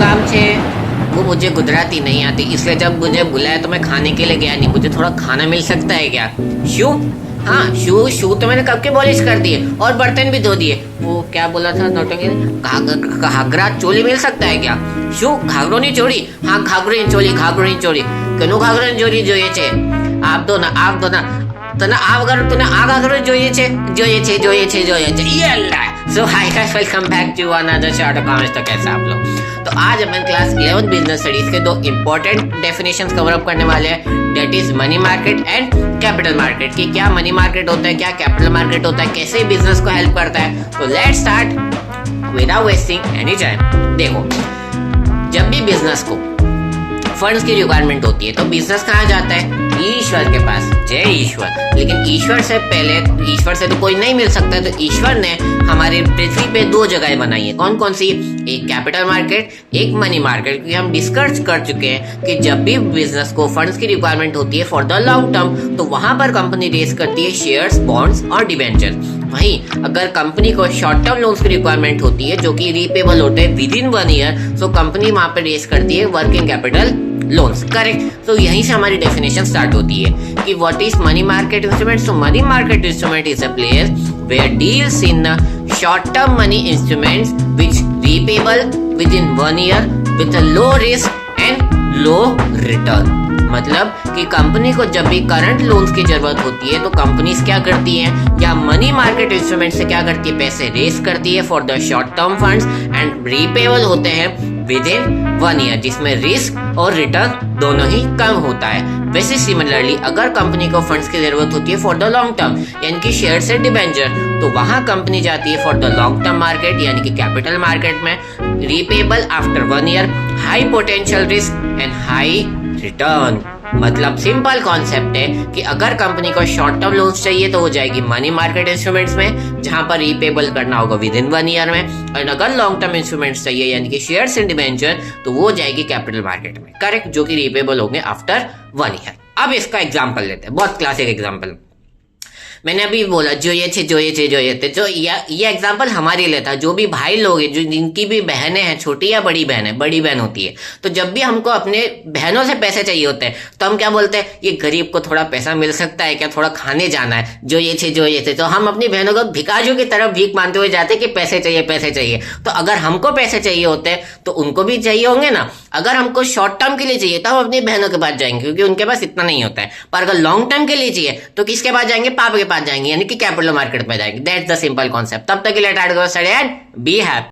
काम છે वो मुझे गुजराती नहीं आती, इसलिए जब मुझे बुलाया तो मैं खाने के लिए गया नहीं। मुझे थोड़ा खाना मिल सकता है क्या? शू? हाँ, शू तो मैंने कब के पॉलिश कर दिए और बर्तन भी धो दिए। वो क्या बोला था नौटंकी ने? घाघरा चोली मिल सकता है क्या? शू? घाघरोनी चोरी? हाँ, घाघरोनी चोरी કેનું ઘાઘરોની ચોરી જોઈએ છે? આપ દો ના તને આ વગર તને આ ઘાઘરો જોઈએ છે યલ્લા। So hi guys, welcome back to another short comments. तो कैसे आप लोग? तो आज अपन क्लास 11 बिजनेस स्टडीज के दो इंपॉर्टेंट डेफिनेशंस कवर अप करने वाले हैं, that is money market and capital market. कि क्या मनी मार्केट होता है, क्या कैपिटल मार्केट होता है, कैसे बिजनेस को हेल्प करता है। तो let's start without wasting any time. देखो, जब भी बिजनेस को फंड्स की रिक्वायरमेंट होती है तो बिजनेस कहाँ जाता है? ईश्वर के पास। जय ईश्वर। लेकिन ईश्वर से पहले, ईश्वर से तो कोई नहीं मिल सकता, तो ईश्वर ने हमारे पृथ्वी पे दो जगह बनाई है। कौन कौन सी? एक कैपिटल मार्केट, एक मनी मार्केट। क्योंकि हम डिस्कस कर चुके हैं कि जब भी बिजनेस को फंड्स की रिक्वायरमेंट होती है फॉर द लॉन्ग टर्म, तो वहां पर कंपनी रेज करती है शेयर्स, बॉन्ड्स और डिबेंचर। वहीं अगर कंपनी को शॉर्ट टर्म लोन्स की रिक्वायरमेंट होती है जो कि रीपेबल होते हैं with in 1 year, so company वहां पर रेज करती है वर्किंग कैपिटल लोन्स। करेक्ट। तो यहीं से हमारी डेफिनेशन स्टार्ट होती है कि what is money market instrument. So money market instrument is a player where deals in short term money instruments which repayable within 1 year with a low risk and low return. मतलब कि company को जब भी current loans की जरूरत होती है तो कंपनीज क्या करती हैं, या मनी मार्केट इंस्ट्रूमेंट से क्या करती है, पैसे रेज करती है for the short term funds and repayable होते हैं विद इन 1 ईयर, जिसमें रिस्क और रिटर्न दोनों ही कम होता है। वैसे सिमिलरली अगर कंपनी को फंड्स की जरूरत होती है फॉर द लॉन्ग टर्म, यानी कि शेयर से डिबेंचर, तो वहां कंपनी जाती है for the long term market यानी कि कैपिटल मार्केट में, repayable after 1 year, high potential risk and high return. मतलब सिंपल कॉन्सेप्ट है कि अगर कंपनी को शॉर्ट टर्म लोन्स चाहिए तो वो जाएगी मनी मार्केट इंस्ट्रूमेंट्स में, जहां पर रीपेबल करना होगा विद इन 1 ईयर में। और अगर लॉन्ग टर्म इंस्ट्रूमेंट्स चाहिए यानी कि शेयर्स एंड डिबेंचर, तो वो जाएगी कैपिटल मार्केट में। करेक्ट। जो कि रीपेबल होंगे आफ्टर 1 ईयर। अब इसका एग्जाम्पल लेते हैं, बहुत क्लासिक एग्जाम्पल। मैंने अभी बोला जो ये थे जो ये एग्जाम्पल हमारे लिए था। जो भी भाई लोग हैं, जो जिनकी भी बहनें हैं, छोटी या बड़ी बहन होती है, तो जब भी हमको अपने बहनों से पैसे चाहिए होते हैं तो हम क्या बोलते हैं, ये गरीब को थोड़ा पैसा मिल सकता है क्या, थोड़ा खाने जाना है, जो ये थे। तो हम अपनी बहनों को भिखारियों की तरफ भीख मांगते हुए जाते कि पैसे चाहिए। तो अगर हमको पैसे चाहिए होते हैं तो उनको भी चाहिए होंगे ना। अगर हमको शॉर्ट टर्म के लिए चाहिए तो हम अपनी बहनों के पास जाएंगे क्योंकि उनके पास इतना नहीं होता है। पर अगर लॉन्ग टर्म के लिए चाहिए तो किसके पास जाएंगे? पापा के पास जाएंगे, यानी कि कैपिटल मार्केट में जाएंगे। That's the simple concept. तब तक के लिए बी हैप्पी।